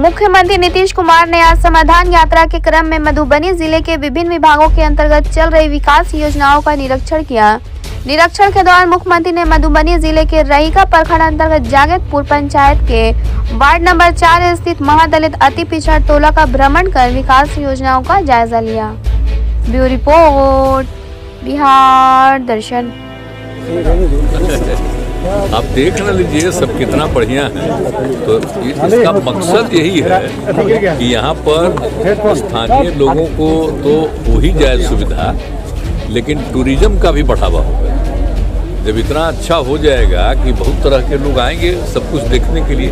मुख्यमंत्री नीतीश कुमार ने आज समाधान यात्रा के क्रम में मधुबनी जिले के विभिन्न विभागों के अंतर्गत चल रही विकास योजनाओं का निरीक्षण किया। निरीक्षण के दौरान मुख्यमंत्री ने मधुबनी जिले के रहीका प्रखंड अंतर्गत जागतपुर पंचायत के वार्ड नंबर 4 स्थित महादलित अति पिछड़ा टोला का भ्रमण कर विकास योजनाओं का जायजा लिया। ब्यूरो रिपोर्ट, बिहार दर्शन। आप देख न लीजिए सब कितना बढ़िया है। तो इसका मकसद यही है कि यहाँ पर स्थानीय लोगों को तो हो ही जाए सुविधा, लेकिन टूरिज्म का भी बढ़ावा होगा। जब इतना अच्छा हो जाएगा कि बहुत तरह के लोग आएंगे सब कुछ देखने के लिए,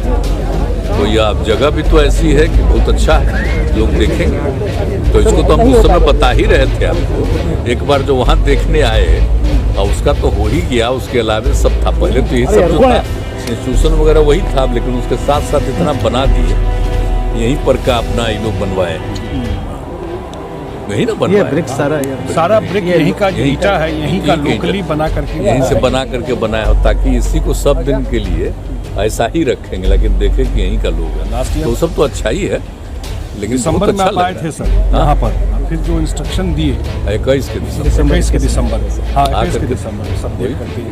तो यह जगह भी तो ऐसी है कि बहुत अच्छा है, लोग देखेंगे। तो इसको तो हम उस समय बता ही रहे थे आपको। एक बार जो वहाँ देखने आए और उसका तो हो ही गया, उसके अलावा सब था। पहले तो यही सब जो था इंस्टीट्यूशन वगैरह वही था, लेकिन उसके साथ साथ इतना बना दिए। यहीं पर का अपना ये लोग बनवाए, यही ना बनवाए, सारा ब्रिक यहीं का ईटा है, यहीं का लोकली बना करके, यहीं से बना करके बनाया हो, ताकि इसी को सब दिन के लिए ऐसा ही रखेंगे। लेकिन देखें कि यहीं का लोग है, तो सब तो अच्छा ही है। लेकिन दिसंबर में आए थे सर यहाँ पर, फिर जो इंस्ट्रक्शन दिए 21 के दिसंबर हाँ 21 के दिसंबर में सब देख करके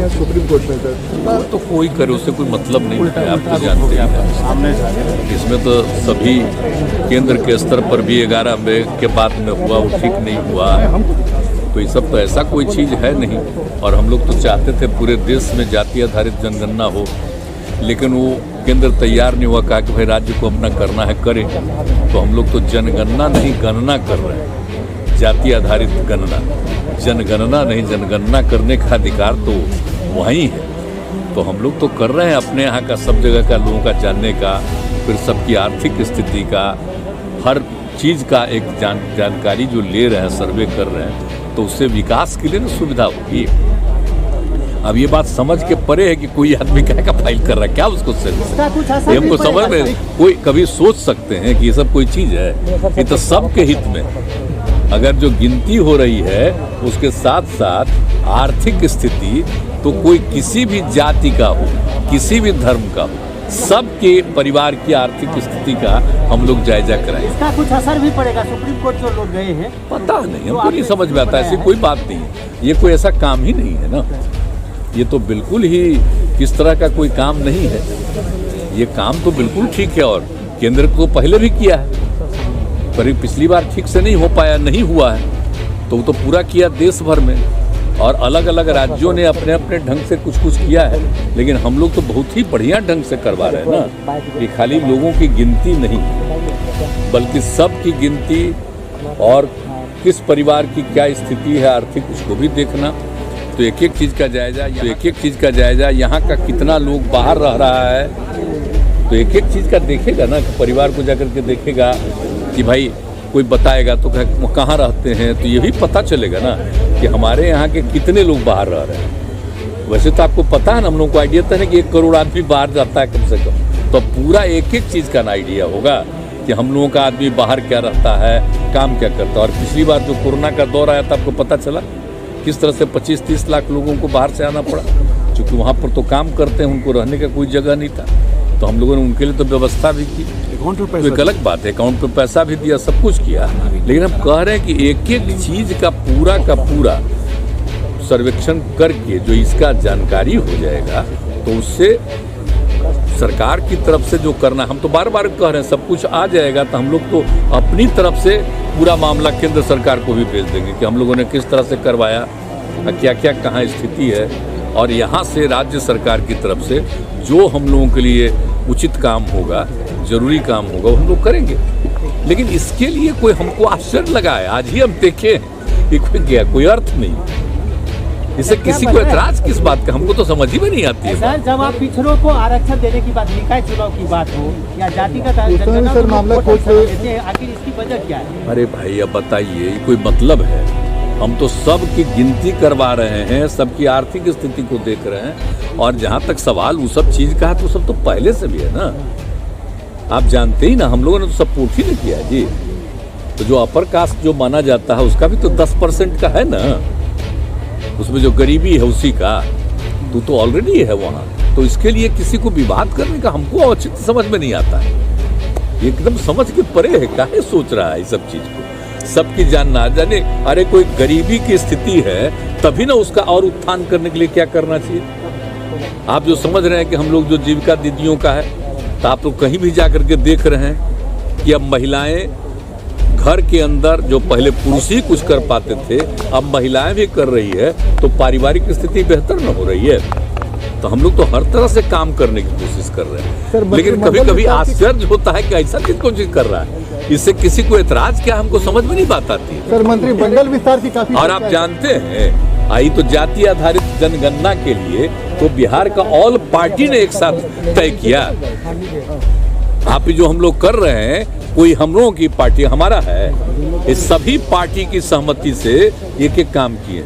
सुप्रीम कोर्ट में तो कोई करे उससे कोई मतलब नहीं है। आप तो जानते हैं इसमें तो सभी केंद्र के स्तर पर भी 11 में के बाद में हुआ, वो ठीक नहीं हुआ। तो ये सब तो ऐसा कोई चीज़ है नहीं। और हम लोग तो चाहते थे पूरे देश में जाति आधारित जनगणना हो, लेकिन वो केंद्र तैयार नहीं हुआ। कहा कि भाई राज्य को अपना करना है, करे। तो हम लोग तो जनगणना नहीं गणना कर रहे हैं, जाति आधारित गणना। जनगणना नहीं, जनगणना करने का अधिकार तो वहीं है। तो हम लोग तो कर रहे हैं अपने यहाँ का, सब जगह का लोगों का जानने का, फिर सबकी आर्थिक स्थिति का, हर चीज़ का एक जानकारी जो ले रहे हैं, सर्वे कर रहे हैं। तो उससे विकास के लिए ना सुविधा होगी। अब ये बात समझ के परे है कि कोई आदमी क्या का फाइल कर रहा है, क्या उसको ये हमको समझ में कोई कभी सोच सकते हैं कि ये सब कोई चीज़ है? ये तो सबके हित में। अगर जो गिनती हो रही है उसके साथ साथ आर्थिक स्थिति, तो कोई किसी भी जाति का हो, किसी भी धर्म का हो, सबके परिवार की आर्थिक स्थिति का हम लोग जायजा कराएं। इसका कुछ असर भी पड़ेगा? सुप्रीम कोर्ट जो लोग गए हैं, पता नहीं, हमको नहीं समझ में आता। ऐसी कोई बात नहीं है, ये कोई ऐसा काम ही नहीं है ना। ये तो बिल्कुल ही किस तरह का कोई काम नहीं है। ये काम तो बिल्कुल ठीक है, और केंद्र को पहले भी किया है, पर पिछली बार ठीक से नहीं हो पाया, नहीं हुआ है। तो वो तो पूरा किया देश भर में, और अलग अलग राज्यों ने अपने अपने ढंग से कुछ कुछ किया है। लेकिन हम लोग तो बहुत ही बढ़िया ढंग से करवा रहे हैं ना। ये खाली लोगों की गिनती नहीं, बल्कि सब की गिनती, और किस परिवार की क्या स्थिति है आर्थिक, उसको भी देखना। तो एक एक चीज़ का जायजा, यहाँ का कितना लोग बाहर रह रहा है, तो एक एक चीज़ का देखेगा ना। परिवार को जाकर के देखेगा कि भाई कोई बताएगा तो कहाँ रहते हैं, तो ये भी पता चलेगा ना कि हमारे यहाँ के कितने लोग बाहर रह रहे हैं। वैसे तो आपको पता है ना, हम लोग को आइडिया था ना कि 1 करोड़ आदमी बाहर जाता है कम से कम। तो पूरा एक एक चीज़ का ना आइडिया होगा कि हम लोगों का आदमी बाहर क्या रहता है, काम क्या करता है। और पिछली बार जो कोरोना का दौर आया था, आपको पता चला किस तरह से 25-30 लाख लोगों को बाहर से आना पड़ा, क्योंकि वहाँ पर तो काम करते हैं, उनको रहने का कोई जगह नहीं था। तो हम लोगों ने उनके लिए तो व्यवस्था भी की। तो एक अलग बात है, अकाउंट पे पैसा भी दिया, सब कुछ किया। लेकिन हम कह रहे हैं कि एक एक चीज़ का पूरा सर्वेक्षण करके जो इसका जानकारी हो जाएगा, तो उससे सरकार की तरफ से जो करना, हम तो बार बार कह रहे हैं, सब कुछ आ जाएगा। तो हम लोग तो अपनी तरफ से पूरा मामला केंद्र सरकार को भी भेज देंगे कि हम लोगों ने किस तरह से करवाया, क्या क्या कहाँ स्थिति है। और यहाँ से राज्य सरकार की तरफ से जो हम लोगों के लिए उचित काम होगा, जरूरी काम होगा, वो हम लोग करेंगे। लेकिन इसके लिए कोई हमको आश्चर्य लगा है, आज ही हम देखें कि कोई अर्थ नहीं। इससे किसी को एतराज किस बात का, हमको तो समझ ही में नहीं आती है। सर, जब आप पिछड़ों को आरक्षण देने की बात, निकाय चुनाव की बात हो या जाति का मामला, आखिर इसकी वजह क्या है? अरे भाई अब बताइए, ये कोई मतलब है? हम तो सब की गिनती करवा रहे हैं, सबकी आर्थिक स्थिति को देख रहे हैं। और जहाँ तक सवाल वो सब चीज़ का है, तो सब तो पहले से भी है ना। आप जानते ही ना, हम लोगों ने तो सपोर्ट ही नहीं किया जी। तो जो अपर कास्ट जो माना जाता है, उसका भी तो 10% का है ना। उसमें जो गरीबी है उसी का, तो ऑलरेडी है वहाँ। तो इसके लिए किसी को विवाद करने का हमको औचित्य समझ में नहीं आता है। एकदम समझ के परे है, काहे सोच रहा है इस सब चीज को। सबकी जान ना जाने, अरे कोई गरीबी की स्थिति है तभी ना उसका और उत्थान करने के लिए क्या करना चाहिए। आप जो समझ रहे हैं कि हम लोग जो जीविका दीदियों का है, तो आप लोग कहीं भी जाकर के देख रहे हैं कि अब महिलाएं घर के अंदर, जो पहले पुरुष ही कुछ कर पाते थे, अब महिलाएं भी कर रही है, तो पारिवारिक स्थिति बेहतर न हो रही है। तो हम लोग तो हर तरह से काम करने की कोशिश कर रहे हैं, लेकिन कभी कभी आश्चर्य होता है कि ऐसा किस कोशिश कर रहा है, इससे किसी को एतराज क्या हमको समझ में नहीं बात आती है। सर, मंत्री मंडल विस्तार की काफी और आप जानते हैं, आई तो जाति आधारित जनगणना के लिए तो बिहार का ऑल पार्टी ने एक साथ तय किया। आप जो हम लोग कर रहे हैं, कोई हम लोगों की पार्टी हमारा है, इस सभी पार्टी की सहमति से एक एक काम किए।